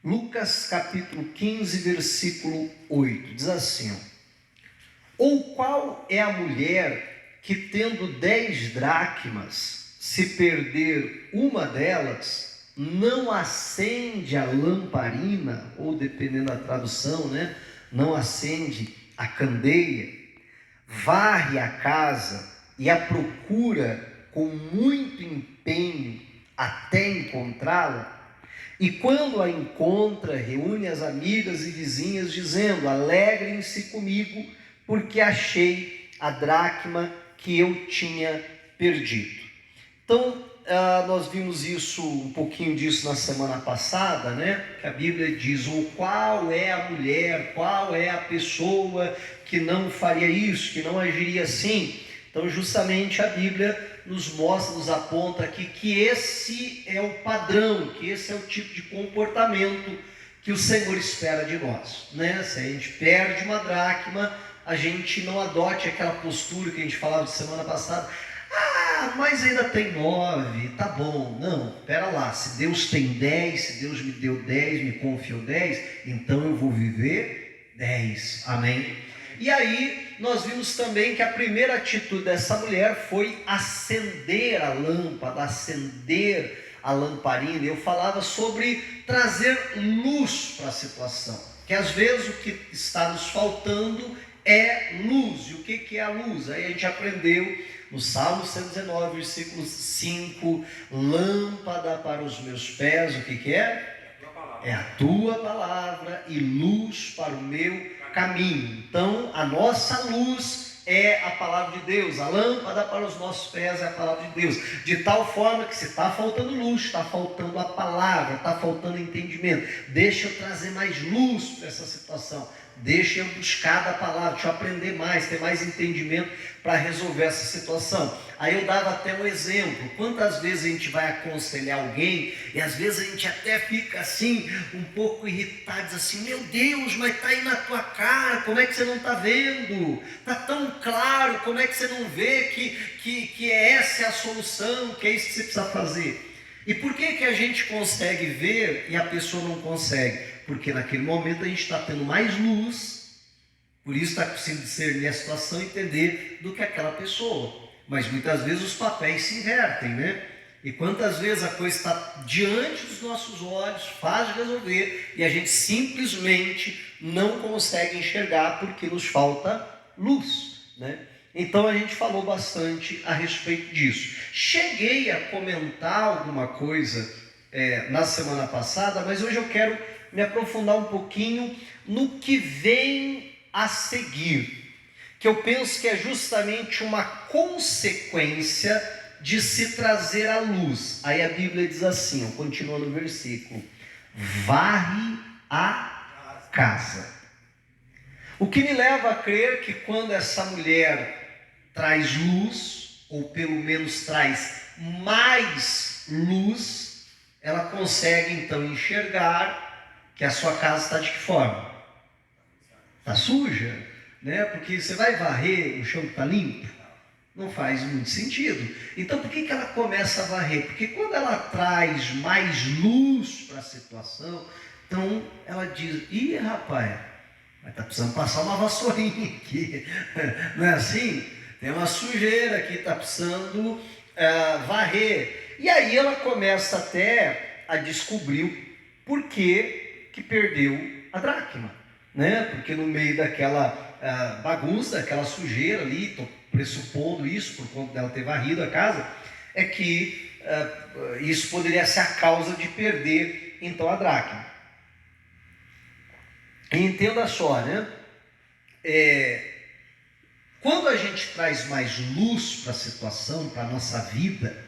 Lucas capítulo 15, versículo 8, diz assim: ou qual é a mulher que, tendo 10 dracmas, se perder uma delas, não acende a lamparina, ou dependendo da tradução, né, não acende a candeia, varre a casa e a procura com muito empenho até encontrá-la? E quando a encontra, reúne as amigas e vizinhas, dizendo: alegrem-se comigo, porque achei a dracma que eu tinha perdido. Então, nós vimos isso, um pouquinho disso na semana passada, né? Que a Bíblia diz: qual é a mulher, qual é a pessoa que não faria isso, que não agiria assim? Então, justamente a Bíblia nos mostra, nos aponta aqui que esse é o padrão, que esse é o tipo de comportamento que o Senhor espera de nós, né? Se a gente perde uma dracma, a gente não adote aquela postura que a gente falava de semana passada: mas ainda tem 9, tá bom. Não, pera lá, se Deus tem 10, se Deus me deu 10, me confiou 10, então eu vou viver 10, amém? E aí nós vimos também que a primeira atitude dessa mulher foi acender a lâmpada, acender a lamparina. Eu falava sobre trazer luz para a situação, que às vezes o que está nos faltando é luz. E o que é a luz? Aí a gente aprendeu no Salmo 119, versículo 5, lâmpada para os meus pés, o que é? É a tua palavra e luz para o meu caminho. Então, a nossa luz é a palavra de Deus, a lâmpada para os nossos pés é a palavra de Deus, de tal forma que se está faltando luz, está faltando a palavra, está faltando entendimento, deixa eu trazer mais luz para essa situação, deixa eu buscar da palavra, deixa eu aprender mais, ter mais entendimento para resolver essa situação. Aí eu dava até um exemplo: quantas vezes a gente vai aconselhar alguém e às vezes a gente até fica assim, um pouco irritado, diz assim: meu Deus, mas está aí na tua cara, como é que você não está vendo? Está tão claro, como é que você não vê que essa é a solução, que é isso que você precisa fazer? E por que a gente consegue ver e a pessoa não consegue? Porque naquele momento a gente está tendo mais luz, por isso está conseguindo discernir a situação e entender do que aquela pessoa. Mas muitas vezes os papéis se invertem, né? E quantas vezes a coisa está diante dos nossos olhos, fácil de resolver, e a gente simplesmente não consegue enxergar porque nos falta luz, né? Então a gente falou bastante a respeito disso. Cheguei a comentar alguma coisa na semana passada, mas hoje eu quero me aprofundar um pouquinho no que vem a seguir, que eu penso que é justamente uma consequência de se trazer a luz. Aí a Bíblia diz assim, continua no versículo: varre a casa. O que me leva a crer que quando essa mulher traz luz, ou pelo menos traz mais luz, ela consegue então enxergar que a sua casa está de que forma? Está suja, né? Porque você vai varrer o chão que está limpo? Não faz muito sentido. Então por que ela começa a varrer? Porque quando ela traz mais luz para a situação, então ela diz: ih, rapaz, mas está precisando passar uma vassourinha aqui. Não é assim? Tem uma sujeira aqui, está precisando varrer. E aí ela começa até a descobrir o porquê que perdeu a dracma, né? Porque no meio daquela bagunça, aquela sujeira ali, estou pressupondo isso por conta dela ter varrido a casa, é que isso poderia ser a causa de perder então a dracma. E entenda só, né? Quando a gente traz mais luz para a situação, para a nossa vida,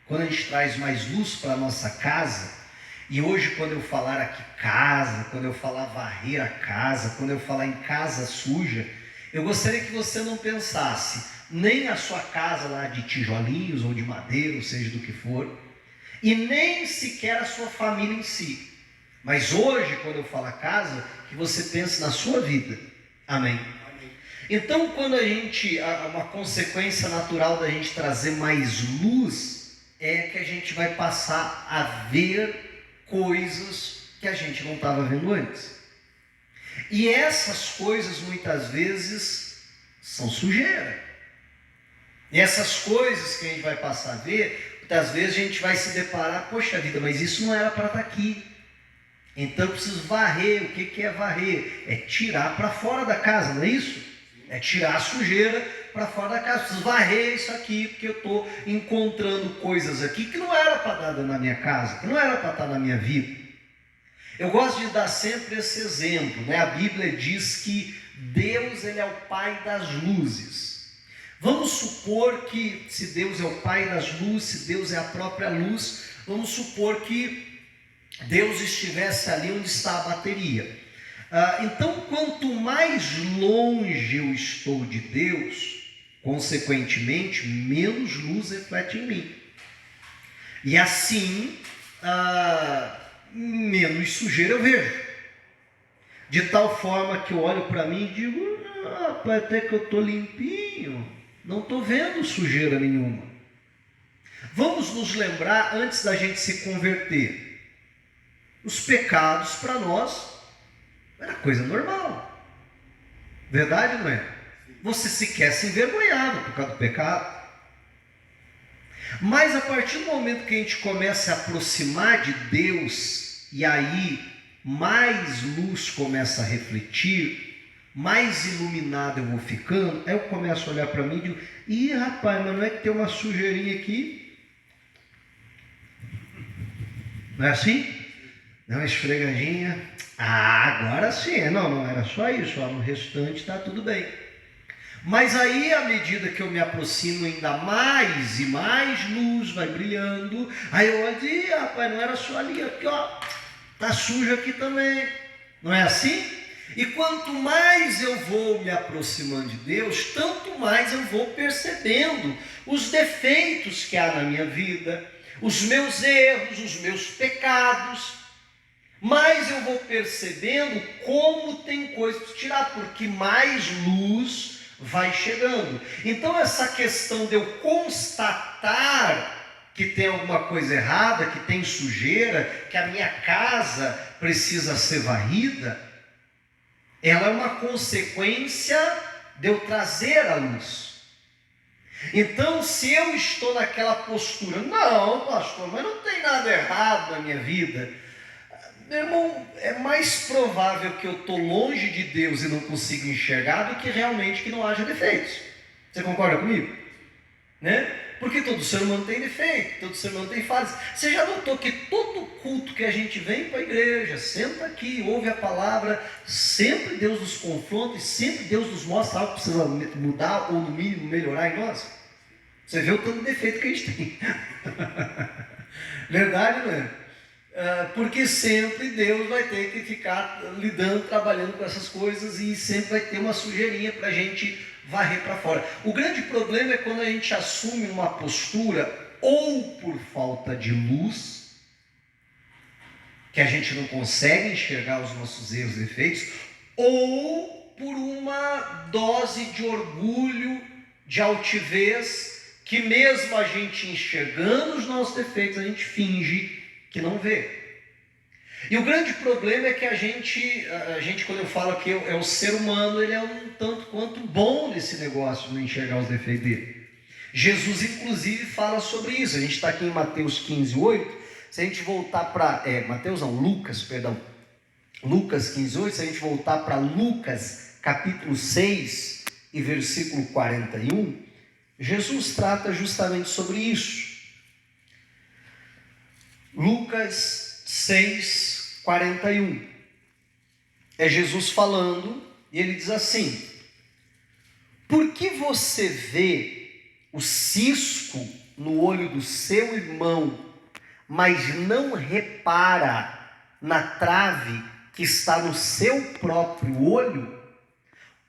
quando a gente traz mais luz para a nossa casa, e hoje quando eu falar aqui casa, quando eu falar varrer a casa, quando eu falar em casa suja, eu gostaria que você não pensasse nem a sua casa lá de tijolinhos ou de madeira, ou seja do que for, e nem sequer a sua família em si. Mas hoje, quando eu falar casa, que você pense na sua vida. Amém? Então, quando uma consequência natural da gente trazer mais luz, é que a gente vai passar a ver coisas que a gente não estava vendo antes. E essas coisas muitas vezes são sujeira. E essas coisas que a gente vai passar a ver, muitas vezes a gente vai se deparar, poxa vida, mas isso não era para estar aqui. Então eu preciso varrer. O que é varrer? É tirar para fora da casa, não é isso? É tirar a sujeira para fora da casa. Eu preciso varrer isso aqui, porque eu estou encontrando coisas aqui que não era para estar na minha casa, que não era para estar na minha vida. Eu gosto de dar sempre esse exemplo, né? A Bíblia diz que Deus, ele é o Pai das luzes. Vamos supor que, se Deus é o Pai das luzes, se Deus é a própria luz, vamos supor que Deus estivesse ali onde está a bateria. Então, quanto mais longe eu estou de Deus, consequentemente, menos luz reflete em mim. E assim, menos sujeira eu vejo. De tal forma que eu olho para mim e digo, rapaz, até que eu estou limpinho, não estou vendo sujeira nenhuma. Vamos nos lembrar, antes da gente se converter, os pecados para nós era coisa normal. Verdade, não é? Você sequer se envergonhava por causa do pecado. Mas a partir do momento que a gente começa a aproximar de Deus, e aí mais luz começa a refletir, mais iluminado eu vou ficando, aí eu começo a olhar para mim e digo, ih rapaz, mas não é que tem uma sujeirinha aqui? Não é assim? Dá uma esfregadinha. Agora sim. Não era só isso, no restante está tudo bem. Mas aí, à medida que eu me aproximo ainda mais e mais luz vai brilhando, aí eu olho e rapaz, não era só ali, aqui ó, está sujo aqui também. Não é assim? E quanto mais eu vou me aproximando de Deus, tanto mais eu vou percebendo os defeitos que há na minha vida, os meus erros, os meus pecados. Mas eu vou percebendo como tem coisa para tirar, porque mais luz vai chegando. Então essa questão de eu constatar que tem alguma coisa errada, que tem sujeira, que a minha casa precisa ser varrida, ela é uma consequência de eu trazer a luz. Então, se eu estou naquela postura, não, pastor, mas não tem nada errado na minha vida, meu irmão, é mais provável que eu estou longe de Deus e não consigo enxergar do que realmente que não haja defeitos. Você concorda comigo? Né? Porque todo ser humano tem defeito, todo ser humano tem falhas. Você já notou que todo culto que a gente vem para a igreja, senta aqui, ouve a palavra, sempre Deus nos confronta e sempre Deus nos mostra algo que precisa mudar ou no mínimo melhorar em nós? Você vê o tanto de defeito que a gente tem. Verdade, não é? Porque sempre Deus vai ter que ficar lidando, trabalhando com essas coisas e sempre vai ter uma sujeirinha para a gente varrer para fora. O grande problema é quando a gente assume uma postura ou por falta de luz, que a gente não consegue enxergar os nossos erros e defeitos, ou por uma dose de orgulho, de altivez, que mesmo a gente enxergando os nossos defeitos, a gente finge que não vê. E o grande problema é que a gente quando eu falo que é o ser humano, ele é um tanto quanto bom nesse negócio de não enxergar os defeitos dele. Jesus inclusive fala sobre isso. A gente está aqui em Mateus 15:8. Se a gente voltar para Lucas 15:8, se a gente voltar para Lucas capítulo 6 e versículo 41, Jesus trata justamente sobre isso. Lucas 6, 41. É Jesus falando e ele diz assim: por que você vê o cisco no olho do seu irmão, mas não repara na trave que está no seu próprio olho?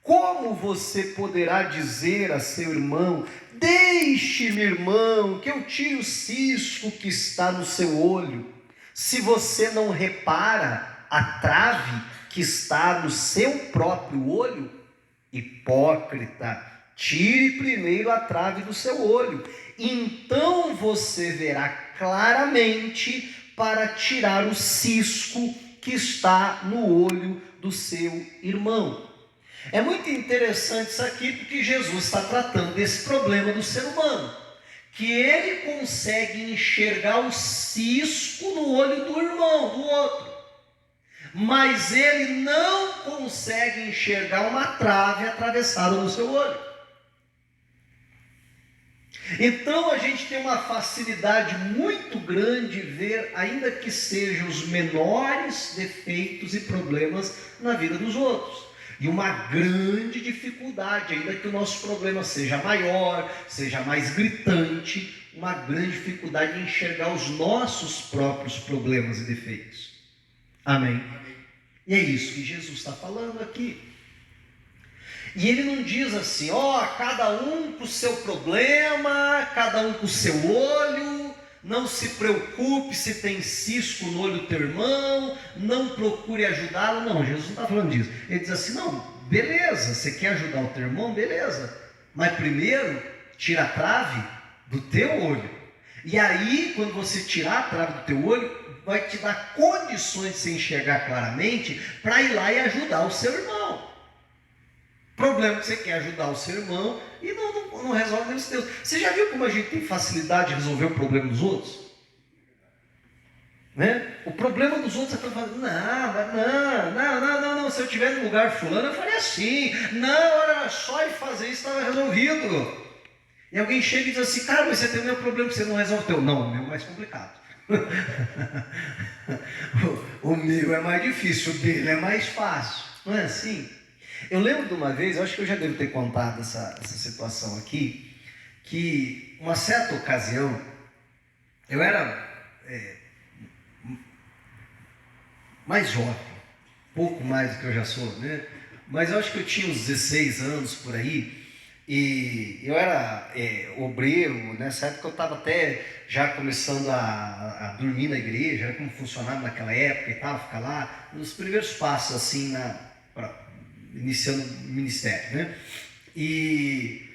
Como você poderá dizer a seu irmão: deixe-me, irmão, que eu tire o cisco que está no seu olho, se você não repara a trave que está no seu próprio olho? Hipócrita, tire primeiro a trave do seu olho, então você verá claramente para tirar o cisco que está no olho do seu irmão. É muito interessante isso aqui, porque Jesus está tratando desse problema do ser humano, que ele consegue enxergar o cisco no olho do irmão, do outro, mas ele não consegue enxergar uma trave atravessada no seu olho. Então a gente tem uma facilidade muito grande de ver, ainda que sejam os menores defeitos e problemas na vida dos outros, e uma grande dificuldade, ainda que o nosso problema seja maior, seja mais gritante, uma grande dificuldade de enxergar os nossos próprios problemas e defeitos. Amém? E é isso que Jesus está falando aqui. E ele não diz assim, cada um com o seu problema, cada um com o seu olho, não se preocupe se tem cisco no olho do teu irmão, não procure ajudá-lo. Não, Jesus não está falando disso. Ele diz assim, não, beleza, você quer ajudar o teu irmão, beleza, mas primeiro tira a trave do teu olho. E aí, quando você tirar a trave do teu olho, vai te dar condições de você enxergar claramente para ir lá e ajudar o seu irmão. Problema que você quer ajudar o seu irmão e não resolve nem os teus. Você já viu como a gente tem facilidade de resolver o problema dos outros? Né? O problema dos outros é que eu falo, não, se eu estiver no lugar fulano eu faria assim, não, era só ele fazer isso, estava resolvido. E alguém chega e diz assim, cara, mas você tem o meu problema, você não resolve o teu. Não, o meu é mais complicado. O meu é mais difícil, o dele é mais fácil, não é assim? Eu lembro de uma vez, eu acho que eu já devo ter contado essa situação aqui, que uma certa ocasião, eu era mais jovem, pouco mais do que eu já sou, né? Mas eu acho que eu tinha uns 16 anos por aí, e eu era obreiro. Nessa época eu estava até já começando a dormir na igreja, era como funcionava naquela época e tal, ficar lá, nos primeiros passos assim, iniciando o ministério, né? E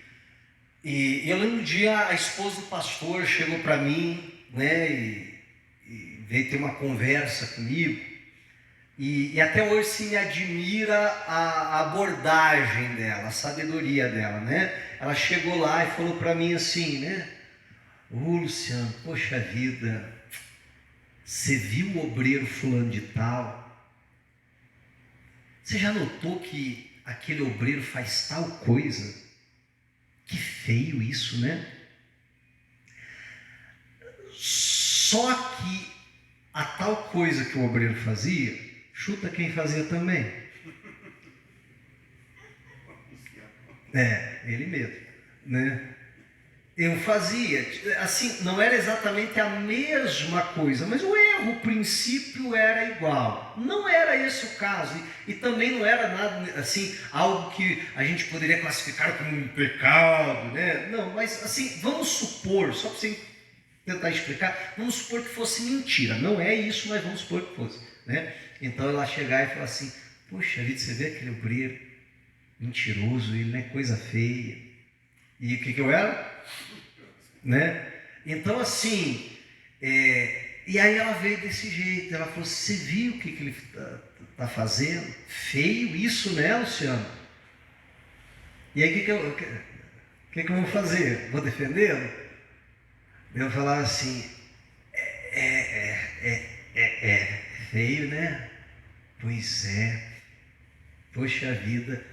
eu lembro um dia a esposa do pastor chegou para mim, né? E veio ter uma conversa comigo. E até hoje se me admira a abordagem dela, a sabedoria dela, né? Ela chegou lá e falou para mim assim, né? Luciano, poxa vida, você viu o obreiro fulano de tal? Você já notou que aquele obreiro faz tal coisa? Que feio isso, né? Só que a tal coisa que o obreiro fazia, chuta quem fazia também. Ele mesmo, né? Eu fazia, assim, não era exatamente a mesma coisa, mas o princípio era igual. Não era esse o caso, e também não era nada assim, algo que a gente poderia classificar como um pecado, né? Não, mas assim, vamos supor, só para você tentar explicar, vamos supor que fosse mentira. Não é isso, mas vamos supor que fosse, né? Então ela chegar e falar assim, poxa vida, você vê aquele obreiro mentiroso, ele não é coisa feia. E o que eu era? Né? Então assim, e aí ela veio desse jeito, ela falou, você viu o que ele está fazendo? Feio isso, né, Luciano? E aí o que eu vou fazer? Vou defendê-lo? Eu vou falar assim, feio, né? Pois é, poxa vida,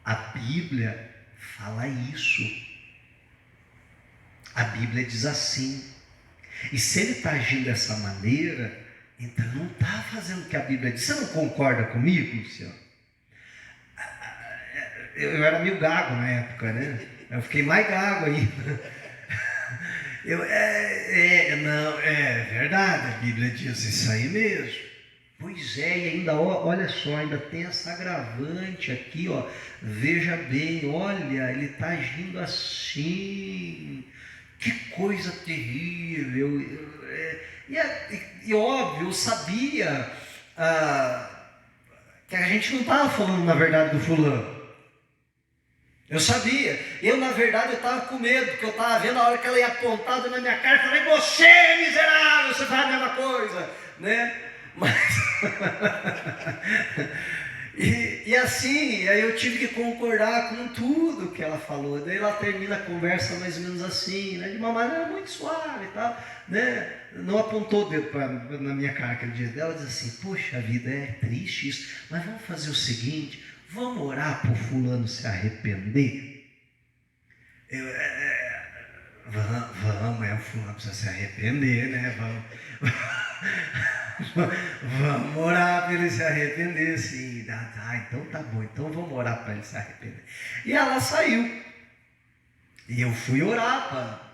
a Bíblia fala isso. A Bíblia diz assim. E se ele está agindo dessa maneira, então não está fazendo o que a Bíblia diz. Você não concorda comigo, Luciano? Eu era meio gago na época, né? Eu fiquei mais gago ainda. Não, é verdade, a Bíblia diz isso aí mesmo. Pois é, e ainda, olha só, ainda tem essa agravante aqui, veja bem, olha, ele está agindo assim, que coisa terrível. E óbvio, eu sabia que a gente não estava falando na verdade do fulano. Eu sabia, na verdade eu estava com medo, porque eu estava vendo a hora que ela ia apontada na minha cara, eu falei, você miserável, você faz a mesma coisa, né? Mas e assim, aí eu tive que concordar com tudo que ela falou. Daí ela termina a conversa mais ou menos assim, né? De uma maneira muito suave e tal, né? Não apontou o dedo na minha cara aquele dia dela, diz assim: poxa vida, é triste isso, mas vamos fazer o seguinte, vamos orar para o fulano se arrepender? Vamos, o fulano precisa se arrepender, né? Vamos orar para ele se arrepender, sim. Então tá bom, então vamos orar para ele se arrepender. E ela saiu. E eu fui orar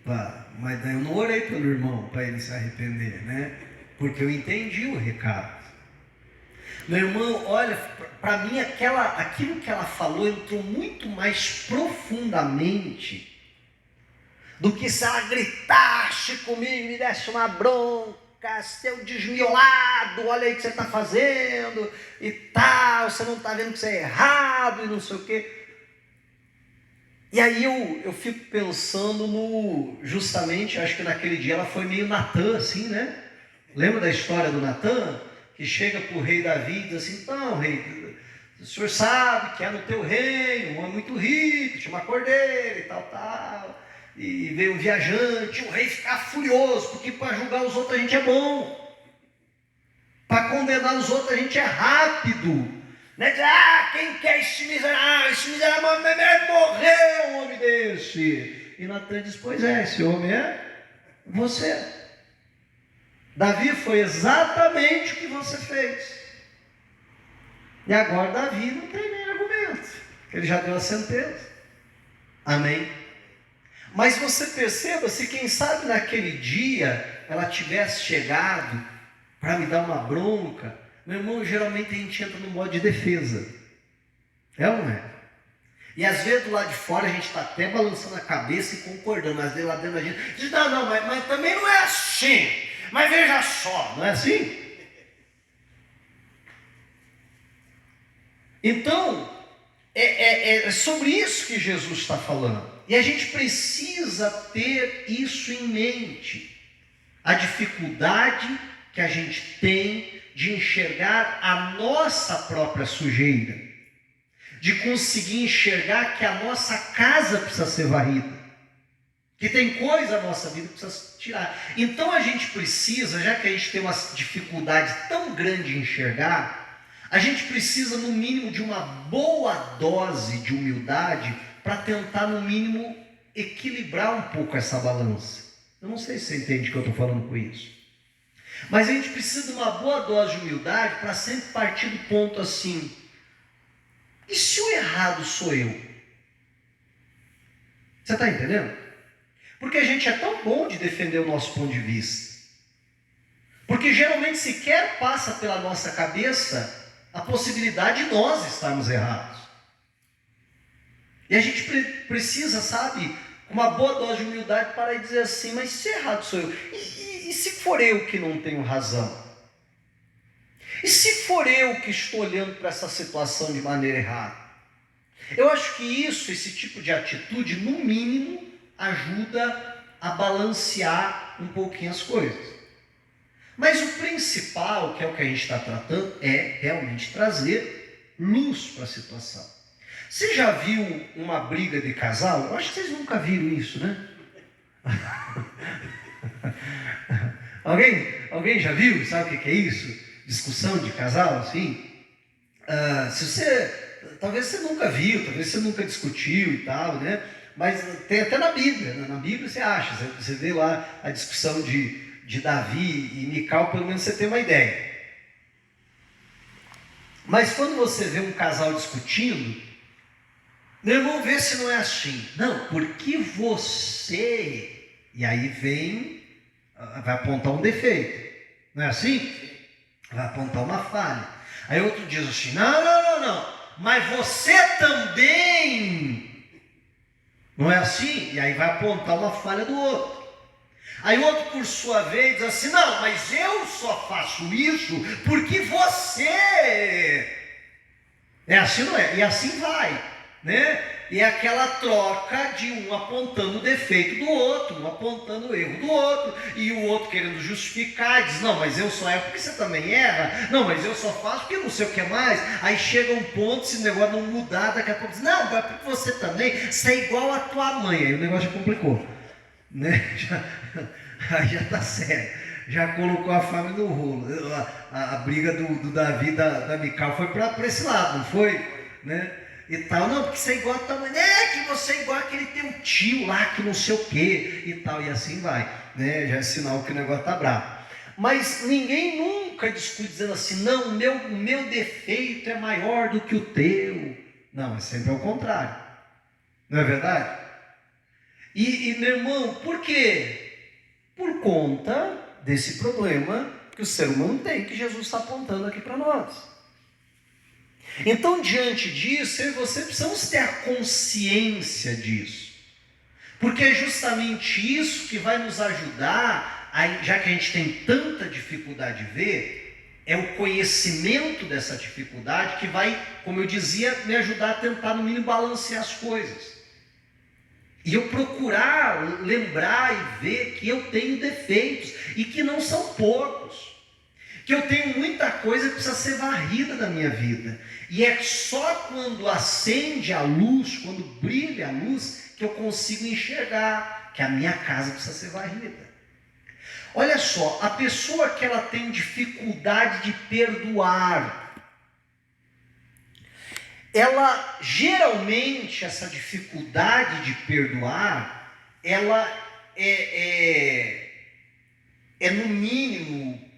mas daí eu não orei pelo irmão para ele se arrepender, né? Porque eu entendi o recado. Meu irmão, olha, para mim aquilo que ela falou entrou muito mais profundamente do que se ela gritasse comigo, me desse uma bronca, seu desmiolado, olha aí o que você está fazendo e tal, você não está vendo que você é errado e não sei o quê. E aí eu fico pensando justamente, acho que naquele dia ela foi meio Natã, assim, né? Lembra da história do Natã? Que chega para o rei Davi e diz assim: então, rei, o senhor sabe que é no teu reino, um homem muito rico, tinha uma cordeira e tal. E veio um viajante, o rei ficar furioso, porque para julgar os outros a gente é bom, para condenar os outros a gente é rápido, né? Quem quer esse miserável merece morrer, um homem desse. E Natan diz: pois é, esse homem é você. Davi foi exatamente o que você fez. E agora Davi não tem nem argumento, ele já deu a sentença. Amém? Mas você perceba, se quem sabe naquele dia ela tivesse chegado para me dar uma bronca, meu irmão, geralmente a gente entra no modo de defesa. É ou não é? E às vezes do lado de fora a gente está até balançando a cabeça e concordando, mas lá dentro a gente diz: não, mas também não é assim. Mas veja só, não é assim? Então, é sobre isso que Jesus está falando. E a gente precisa ter isso em mente. A dificuldade que a gente tem de enxergar a nossa própria sujeira. De conseguir enxergar que a nossa casa precisa ser varrida. Que tem coisa na nossa vida que precisa tirar. Então a gente precisa, já que a gente tem uma dificuldade tão grande de enxergar, a gente precisa no mínimo de uma boa dose de humildade para tentar no mínimo equilibrar um pouco essa balança. Eu não sei se você entende o que eu estou falando com isso. Mas a gente precisa de uma boa dose de humildade para sempre partir do ponto assim: e se o errado sou eu? Você está entendendo? Porque a gente é tão bom de defender o nosso ponto de vista. Porque geralmente sequer passa pela nossa cabeça a possibilidade de nós estarmos errados. E a gente precisa, sabe, uma boa dose de humildade para dizer assim: mas se errado sou eu? E se for eu que não tenho razão? E se for eu que estou olhando para essa situação de maneira errada? Eu acho que esse tipo de atitude, no mínimo, ajuda a balancear um pouquinho as coisas. Mas o principal, que é o que a gente está tratando, é realmente trazer luz para a situação. Você já viu uma briga de casal? Eu acho que vocês nunca viram isso, né? Alguém já viu? Sabe o que é isso? Discussão de casal, assim? Talvez você nunca viu, talvez você nunca discutiu e tal, né? Mas tem até na Bíblia. Na Bíblia você acha, você vê lá a discussão de Davi e Mical, pelo menos você tem uma ideia. Mas quando você vê um casal discutindo, meu irmão, vê se não é assim. Não, porque você... E aí vai apontar um defeito. Não é assim? Vai apontar uma falha. Aí outro diz assim: não. Mas você também. Não é assim? E aí vai apontar uma falha do outro. Aí o outro, por sua vez, diz assim: não, mas eu só faço isso porque você... É assim, não é? E assim vai, né? E é aquela troca de um apontando o defeito do outro, um apontando o erro do outro, e o outro querendo justificar, diz, não, mas eu só erro porque você também erra, não, mas eu só faço porque não sei o que mais. Aí chega um ponto, se o negócio não mudar, daqui a pouco diz, não, mas porque você também, você é igual a tua mãe. Aí o negócio já complicou, né? Aí já está sério, já colocou a família no rolo. A briga do Davi e da Mical foi para esse lado, não foi? Né? E tal, não, porque você é igual a tua mãe, que você é igual aquele teu tio lá, que não sei o que, e tal, e assim vai, né? Já é sinal que o negócio está bravo. Mas ninguém nunca discute dizendo assim, não, o meu defeito é maior do que o teu. Não, é sempre ao contrário, não é verdade? E meu irmão, por quê? Por conta desse problema que o ser humano tem, que Jesus está apontando aqui para nós. Então, diante disso, eu e você precisamos ter a consciência disso, porque é justamente isso que vai nos ajudar, já que a gente tem tanta dificuldade de ver, é o conhecimento dessa dificuldade que vai, como eu dizia, me ajudar a tentar no mínimo balancear as coisas. E eu procurar lembrar e ver que eu tenho defeitos, e que não são poucos, que eu tenho muita coisa que precisa ser varrida da minha vida, e é só quando acende a luz, quando brilha a luz, que eu consigo enxergar que a minha casa precisa ser varrida. Olha só, a pessoa que ela tem dificuldade de perdoar, ela geralmente, essa dificuldade de perdoar, ela é no mínimo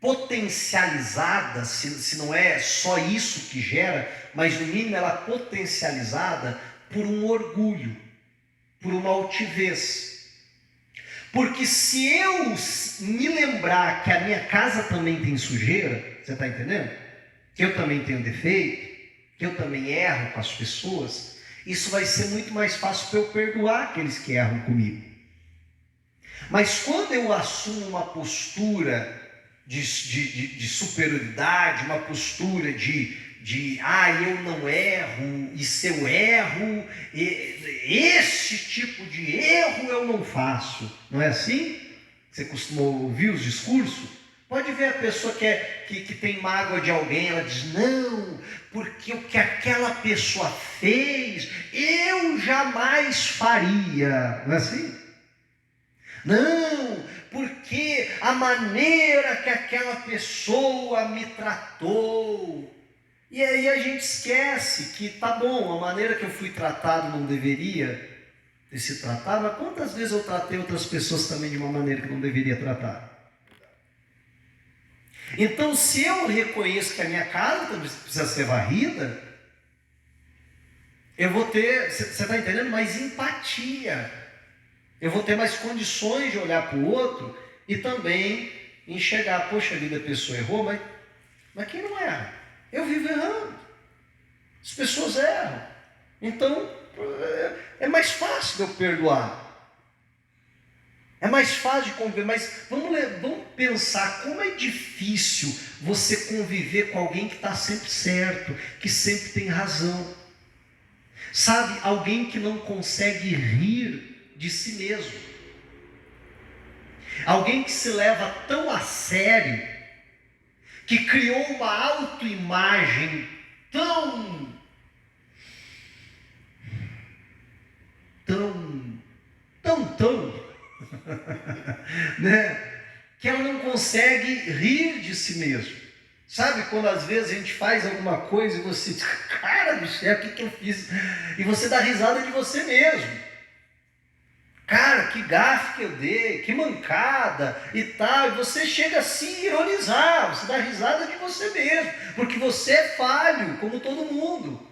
potencializada, se não é só isso que gera, mas no mínimo ela é potencializada por um orgulho, por uma altivez. Porque se eu me lembrar que a minha casa também tem sujeira, você está entendendo? Que eu também tenho defeito, que eu também erro com as pessoas, isso vai ser muito mais fácil para eu perdoar aqueles que erram comigo. Mas quando eu assumo uma postura de superioridade, uma postura eu não erro, e se eu erro, esse tipo de erro eu não faço. Não é assim? Você costumou ouvir os discursos? Pode ver a pessoa que tem mágoa de alguém, ela diz, não, porque o que aquela pessoa fez, eu jamais faria. Não é assim? Não, porque a maneira que aquela pessoa me tratou. E aí a gente esquece que, tá bom, a maneira que eu fui tratado não deveria ter se tratado, mas quantas vezes eu tratei outras pessoas também de uma maneira que não deveria tratar? Então, se eu reconheço que a minha casa também precisa ser varrida, eu vou ter, você está entendendo, mais empatia. Eu vou ter mais condições de olhar para o outro e também enxergar, poxa vida, a pessoa errou, mas quem não erra? Eu vivo errando. As pessoas erram. Então, é mais fácil de eu perdoar. É mais fácil de conviver, mas vamos pensar como é difícil você conviver com alguém que está sempre certo, que sempre tem razão. Sabe, alguém que não consegue rir de si mesmo. Alguém que se leva tão a sério, que criou uma autoimagem tão né? Que ela não consegue rir de si mesmo. Sabe quando às vezes a gente faz alguma coisa e você diz, cara do céu, o que eu fiz? E você dá risada de você mesmo. Cara, que gafe que eu dei, que mancada e tal. E você chega assim a ironizar, você dá risada de você mesmo, porque você é falho, como todo mundo.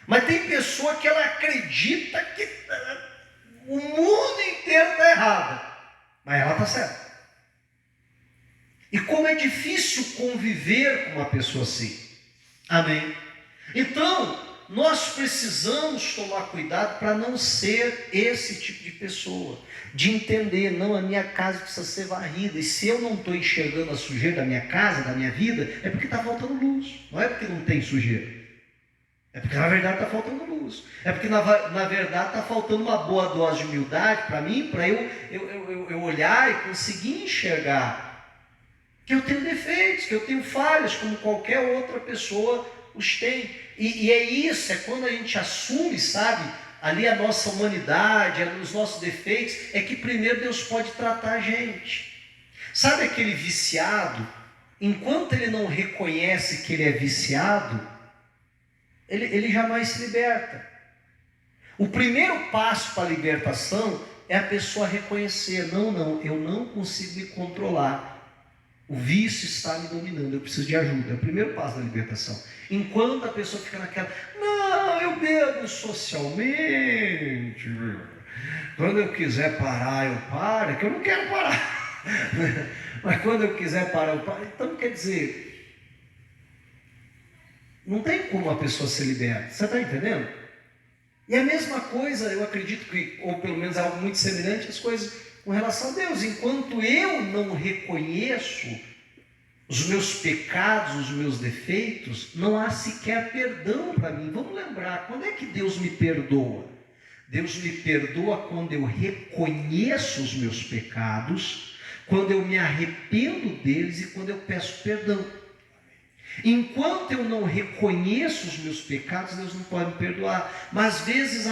Mas tem pessoa que ela acredita que o mundo inteiro está errado, mas ela está certa. E como é difícil conviver com uma pessoa assim. Amém? Então, nós precisamos tomar cuidado para não ser esse tipo de pessoa. De entender, não, a minha casa precisa ser varrida. E se eu não estou enxergando a sujeira da minha casa, da minha vida, é porque está faltando luz. Não é porque não tem sujeira. É porque na verdade está faltando luz. É porque na verdade está faltando uma boa dose de humildade para mim, para eu olhar e conseguir enxergar que eu tenho defeitos, que eu tenho falhas, como qualquer outra pessoa os tem. E é isso, é quando a gente assume, sabe, ali a nossa humanidade, os nossos defeitos, é que primeiro Deus pode tratar a gente. Sabe aquele viciado, enquanto ele não reconhece que ele é viciado, ele jamais se liberta. O primeiro passo para a libertação é a pessoa reconhecer, não, eu não consigo me controlar. O vício está me dominando, eu preciso de ajuda. É o primeiro passo da libertação. Enquanto a pessoa fica naquela, não, eu bebo socialmente. Quando eu quiser parar, eu paro, é que eu não quero parar. Mas quando eu quiser parar, eu paro. Então, quer dizer, não tem como a pessoa ser liberta. Você está entendendo? E a mesma coisa, eu acredito que, ou pelo menos algo muito semelhante, as coisas com relação a Deus. Enquanto eu não reconheço os meus pecados, os meus defeitos, não há sequer perdão para mim. Vamos lembrar, quando é que Deus me perdoa? Deus me perdoa quando eu reconheço os meus pecados, quando eu me arrependo deles e quando eu peço perdão. Enquanto eu não reconheço os meus pecados, Deus não pode me perdoar. Mas às vezes,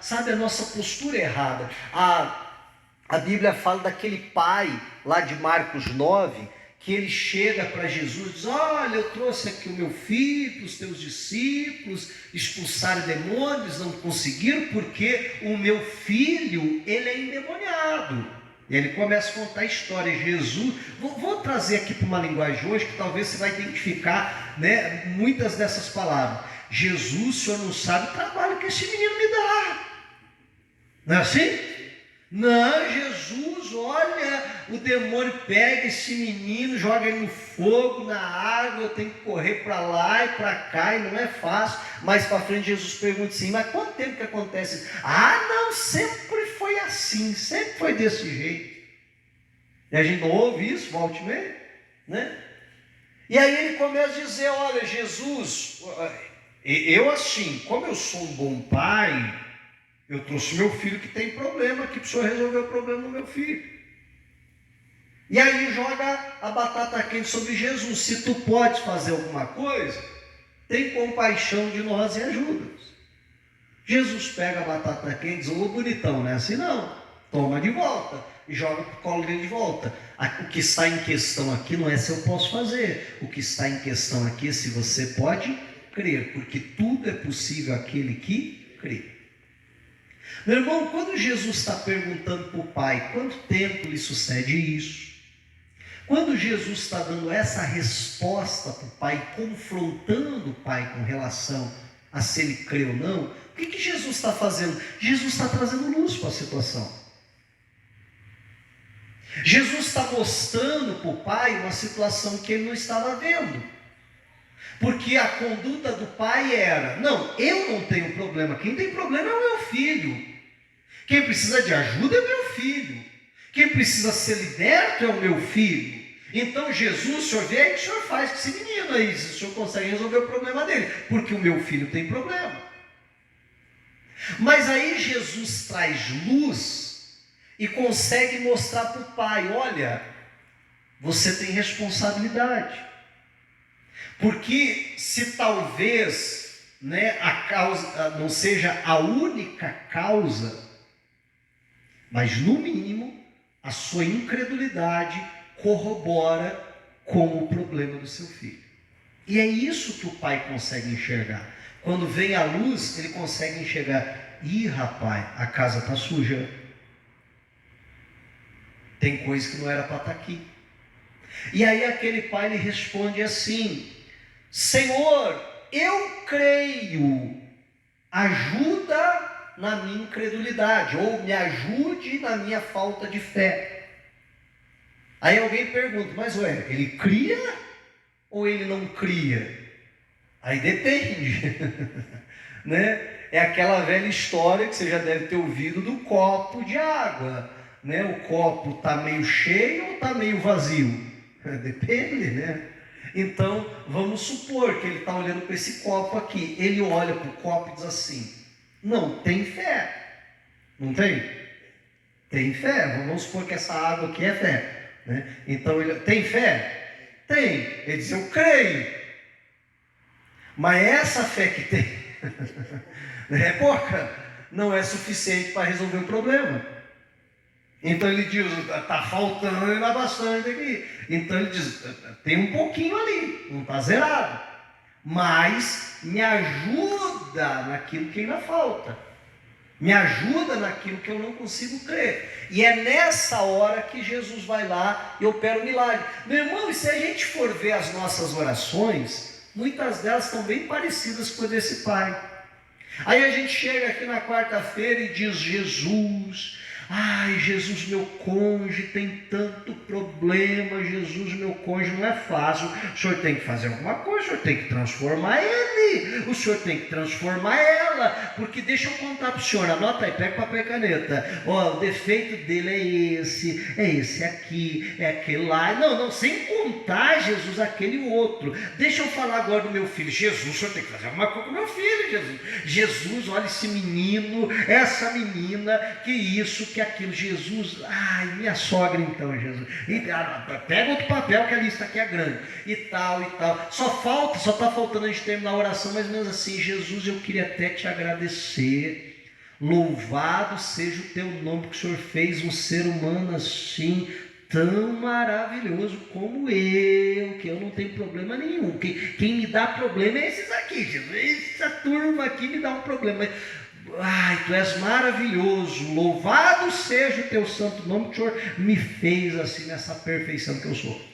sabe, a nossa postura é errada. A Bíblia fala daquele pai lá de Marcos 9, que ele chega para Jesus e diz, olha, eu trouxe aqui o meu filho para os teus discípulos expulsarem demônios, não conseguiram, porque o meu filho, ele é endemoniado. E ele começa a contar a história. Jesus, vou trazer aqui para uma linguagem hoje, que talvez você vai identificar, né, muitas dessas palavras. Jesus, o senhor não sabe o trabalho que esse menino me dá. Não é assim? Não, Jesus, olha, o demônio pega esse menino, joga ele no fogo, na água, eu tenho que correr para lá e para cá, e não é fácil. Mais para frente Jesus pergunta assim, mas quanto tempo que acontece isso? Ah, não, sempre foi assim, sempre foi desse jeito. E a gente não ouve isso, volte e meia, né? E aí ele começa a dizer, olha, Jesus, eu assim, como eu sou um bom pai, eu trouxe meu filho que tem problema aqui para o senhor resolver o problema do meu filho. E aí joga a batata quente sobre Jesus. Se tu podes fazer alguma coisa, tem compaixão de nós e ajuda-nos. Jesus pega a batata quente e diz, ô bonitão, não é assim não. Toma de volta e joga para o colo dele de volta. O que está em questão aqui não é se eu posso fazer. O que está em questão aqui é se você pode crer. Porque tudo é possível àquele que crê. Meu irmão, quando Jesus está perguntando para o Pai quanto tempo lhe sucede isso, quando Jesus está dando essa resposta para o Pai, confrontando o Pai com relação a se ele crê ou não, o que Jesus está fazendo? Jesus está trazendo luz para a situação. Jesus está mostrando para o Pai uma situação que ele não estava vendo. Porque a conduta do pai era, não, eu não tenho problema, quem tem problema é o meu filho. Quem precisa de ajuda é o meu filho. Quem precisa ser liberto é o meu filho. Então Jesus, o senhor vê, o que o senhor faz com esse menino aí, se o senhor consegue resolver o problema dele, porque o meu filho tem problema. Mas aí Jesus traz luz e consegue mostrar para o pai, olha, você tem responsabilidade. Porque se talvez, né, a causa não seja a única causa, mas no mínimo a sua incredulidade corrobora com o problema do seu filho. E é isso que o pai consegue enxergar. Quando vem a luz, ele consegue enxergar, ih rapaz, a casa está suja. Tem coisa que não era para estar aqui. E aí aquele pai lhe responde assim, Senhor, eu creio, ajuda na minha incredulidade, ou me ajude na minha falta de fé. Aí alguém pergunta, mas ué, ele cria ou ele não cria? Aí depende, né? É aquela velha história que você já deve ter ouvido do copo de água, né? O copo está meio cheio ou está meio vazio? Depende, né? Então, vamos supor que ele está olhando para esse copo aqui. Ele olha para o copo e diz assim: não tem fé. Não tem? Tem fé. Vamos supor que essa água aqui é fé, né? Então, ele tem fé? Tem. Ele diz: eu creio. Mas essa fé que tem é pouca. Não é suficiente para resolver o problema. Então ele diz: está faltando ainda bastante aqui. Então ele diz: tem um pouquinho ali, não está zerado, mas me ajuda naquilo que ainda falta, me ajuda naquilo que eu não consigo crer. E é nessa hora que Jesus vai lá e opera o milagre. Meu irmão, e se a gente for ver as nossas orações, muitas delas estão bem parecidas com a desse pai. Aí a gente chega aqui na quarta-feira e diz: Jesus, ai, Jesus, meu cônjuge tem tanto problema. Jesus, meu cônjuge não é fácil. O senhor tem que fazer alguma coisa, o senhor tem que transformar ele, o senhor tem que transformar ela. Porque deixa eu contar para o senhor, anota aí, pega papel e caneta. Ó, o defeito dele é esse aqui, é aquele lá. Não, sem contar, Jesus, aquele outro. Deixa eu falar agora do meu filho. Jesus, o senhor tem que fazer alguma coisa com o meu filho, Jesus. Jesus, olha esse menino, essa menina, que isso, que aquilo. Jesus, ai, minha sogra então, Jesus. Pega outro papel que a lista aqui é grande. E tal. Só está faltando a gente terminar a oração, mais ou menos assim: Jesus, eu queria até te agradecer. Louvado seja o teu nome, porque o Senhor fez um ser humano assim, tão maravilhoso como eu, que eu não tenho problema nenhum. Quem me dá problema é esses aqui, Jesus. Essa turma aqui me dá um problema. Ai, tu és maravilhoso, louvado seja o teu santo nome, que o Senhor me fez assim, nessa perfeição que eu sou.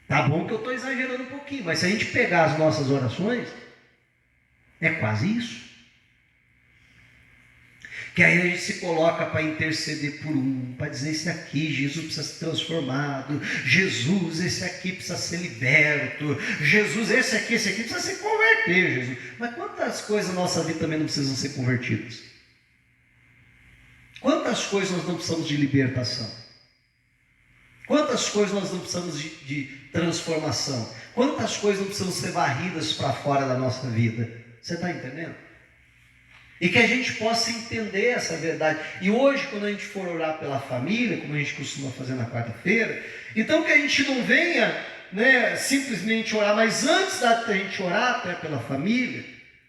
Tá bom que eu estou exagerando um pouquinho, mas se a gente pegar as nossas orações, é quase isso. Que aí a gente se coloca para interceder por um, para dizer: esse aqui, Jesus precisa ser transformado, Jesus, esse aqui precisa ser liberto, Jesus, esse aqui precisa se converter, Jesus. Mas quantas coisas na nossa vida também não precisam ser convertidas? Quantas coisas nós não precisamos de libertação? Quantas coisas nós não precisamos de transformação? Quantas coisas não precisam ser varridas para fora da nossa vida? Você está entendendo? E que a gente possa entender essa verdade. E hoje, quando a gente for orar pela família, como a gente costuma fazer na quarta-feira, então que a gente não venha, né, simplesmente orar, mas antes da gente orar até pela família,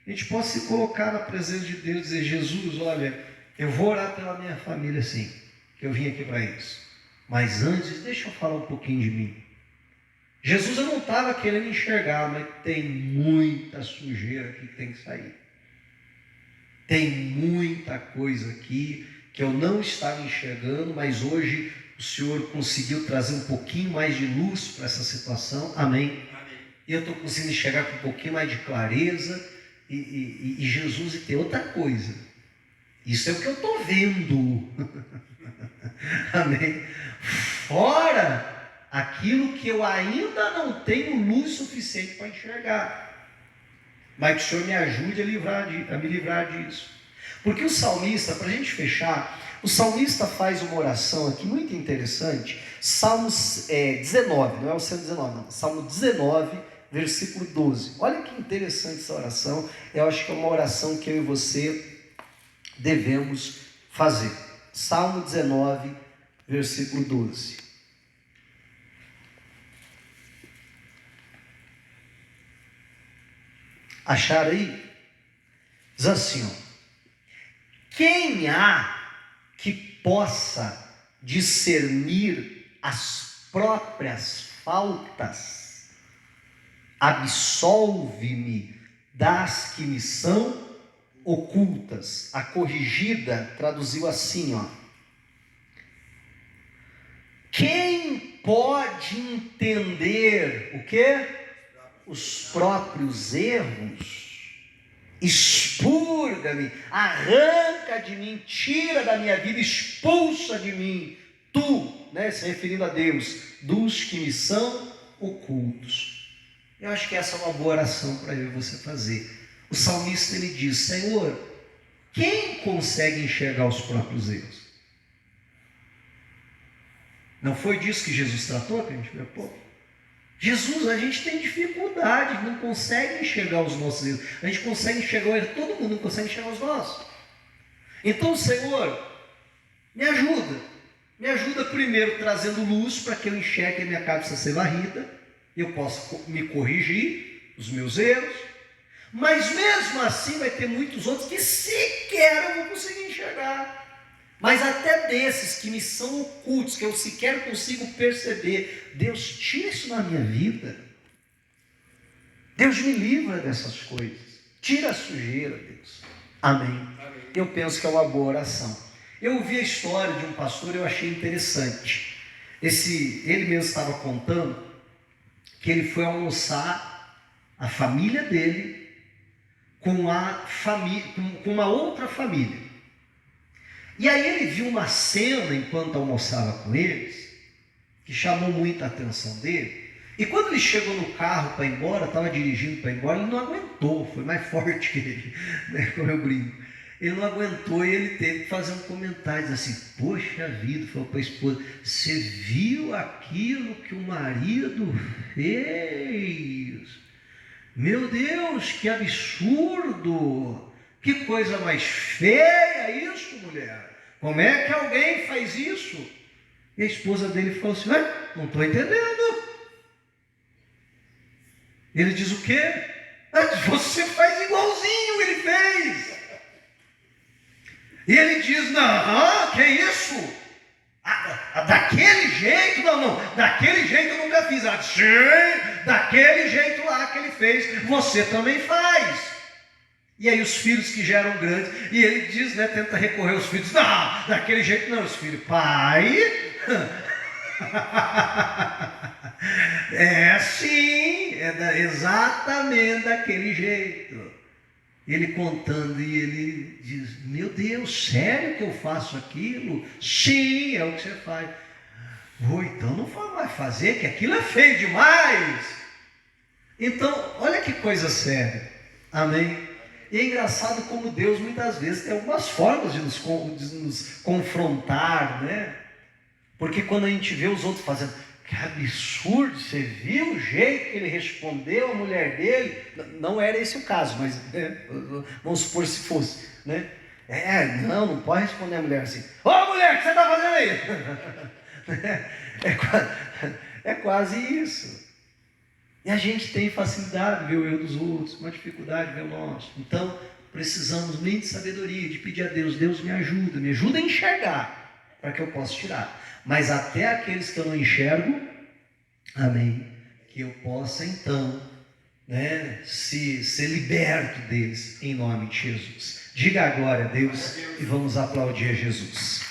a gente possa se colocar na presença de Deus e dizer: Jesus, olha, eu vou orar pela minha família sim, que eu vim aqui para isso. Mas antes, deixa eu falar um pouquinho de mim. Jesus, eu não estava querendo enxergar, mas tem muita sujeira aqui que tem que sair. Tem muita coisa aqui que eu não estava enxergando, mas hoje o Senhor conseguiu trazer um pouquinho mais de luz para essa situação. Amém? E eu estou conseguindo enxergar com um pouquinho mais de clareza. E Jesus, e tem outra coisa. Isso é o que eu estou vendo. Amém? Fora aquilo que eu ainda não tenho luz suficiente para enxergar. Mas que o Senhor me ajude a me livrar disso. Porque o salmista, para a gente fechar, o salmista faz uma oração aqui muito interessante. Salmos 19, não é o 119, não. Salmo 19, versículo 12. Olha que interessante essa oração. Eu acho que é uma oração que eu e você devemos fazer. Salmo 19, versículo 12. Acharam aí? Diz assim, ó: quem há que possa discernir as próprias faltas? Absolve-me das que me são ocultas. A corrigida traduziu assim, ó: quem pode entender o quê? Os próprios erros. Expurga-me, arranca de mim, tira da minha vida, expulsa de mim, tu, né, se referindo a Deus, dos que me são ocultos. Eu acho que essa é uma boa oração para eu e você fazer. O salmista, ele diz: Senhor, quem consegue enxergar os próprios erros? Não foi disso que Jesus tratou, que a gente viu há pouco? Jesus, a gente tem dificuldade, não consegue enxergar os nossos erros. A gente consegue enxergar o erro, todo mundo não consegue enxergar os nossos. Então, Senhor, me ajuda primeiro trazendo luz para que eu enxergue que a minha casa precisa ser varrida, eu possa me corrigir os meus erros, mas mesmo assim vai ter muitos outros que sequer eu vou conseguir enxergar. Mas até desses que me são ocultos, que eu sequer consigo perceber, Deus, tira isso da minha vida. Deus me livra dessas coisas. Tira a sujeira, Deus. Amém. Eu penso que é uma boa oração. Eu ouvi a história de um pastor, eu achei interessante. Ele mesmo estava contando que ele foi almoçar, a família dele, com uma outra família. E aí ele viu uma cena enquanto almoçava com eles, que chamou muita atenção dele. E quando ele chegou no carro para ir embora, estava dirigindo para ir embora, ele não aguentou, foi mais forte que ele, né, como eu brinco. Ele não aguentou e ele teve que fazer um comentário, diz assim, poxa vida, falou para a esposa, você viu aquilo que o marido fez? Meu Deus, que absurdo! Que coisa mais feia isso, mulher! Como é que alguém faz isso? E a esposa dele falou assim, não estou entendendo. Ele diz o quê? Você faz igualzinho ele fez. E ele diz, não, que isso? Daquele jeito, não, daquele jeito eu nunca fiz. Sim, daquele jeito lá que ele fez, você também faz. E aí os filhos que já eram grandes, e ele diz, né, tenta recorrer aos filhos, não, daquele jeito não, os filhos, pai, sim, exatamente daquele jeito. Ele contando e ele diz, meu Deus, sério que eu faço aquilo? Sim, é o que você faz. Então não vai fazer, que aquilo é feio demais. Então, olha que coisa séria, amém? E é engraçado como Deus muitas vezes tem algumas formas de nos confrontar, né? Porque quando a gente vê os outros fazendo, que absurdo, você viu o jeito que ele respondeu à mulher dele? Não era esse o caso, mas vamos supor se fosse, né? Não pode responder a mulher assim, ô mulher, o que você está fazendo aí? É quase isso. E a gente tem facilidade de ver o erro dos outros, uma dificuldade de ver o nosso. Então, precisamos muito de sabedoria, de pedir a Deus, Deus me ajuda a enxergar, para que eu possa tirar. Mas até aqueles que eu não enxergo, amém, que eu possa então, né, ser liberto deles, em nome de Jesus. Diga agora a Deus e vamos aplaudir a Jesus.